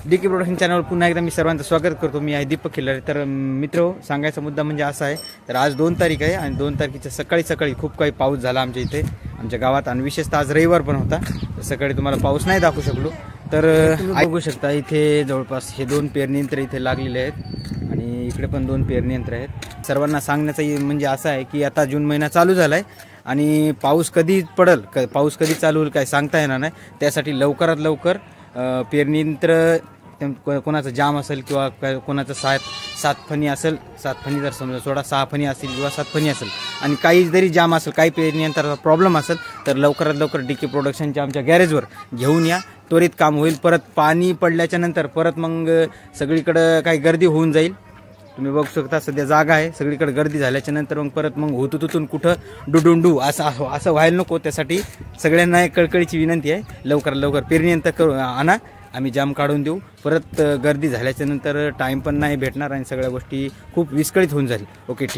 DK production चॅनलवर पुन्हा एकदा मी सर्वांचं स्वागत करतो। मी आहे दीपक खिल्लारे। तर मित्र, सांगायचा मुद्दा म्हणजे असा आहे, तर आज 2 तारीख आहे आणि 2 तारखेच्या सकाळी खूप काही पाऊस झाला आमच्या इथे, आमच्या गावात, आणि विशेषतः आज रविवार पण होता। सकाळी तुम्हाला पाऊस नाही दाखवू शकलो, तर बघू शकता इथे जवळपास हे 2 पेरणी यंत्र इथे लागलेले आहेत आणि इकडे पण 2 पेरणी यंत्र आहेत। सर्वांना सांगण्याचं म्हणजे असं आहे की आता जून महिना चालू झालाय आणि पाऊस कधी पडेल, पाऊस कधी चालू होईल काय सांगता येणार नाही। त्यासाठी लवकरात लवकर पेरणी यंत्र, कोणाचं जाम असेल किंवा कोणाचं 7 फणी असेल, 7 फणी जर समजा सोडा 6 फणी असतील किंवा 7 फणी असेल आणि काही जरी जाम असेल, काही पेरणी यंत्राचा प्रॉब्लेम असेल, तर लवकरात लवकर डीके प्रोडक्शनच्या आमच्या गॅरेजवर घेऊन या, त्वरित काम होईल। परत पाणी पडल्याच्या नंतर परत मग सगळीकडे काही गर्दी होऊन जाईल। तुम्ही बघू शकता सध्या जागा आहे, सगळीकडे गर्दी झाल्याच्या नंतर मग परत होतून कुठं डुडुंडू असं व्हायला नको। त्यासाठी सगळ्यांना एक कळकळीची विनंती आहे, लवकरात लवकर पेरणी यंत्र आणा, आम्ही जाम काढून देऊ। परत गर्दी झाल्याच्या नंतर टाइम पण नाही भेटणार आणि सगळ्या गोष्टी खूप विस्कळीत होऊन जाईल। ओके, ठीक।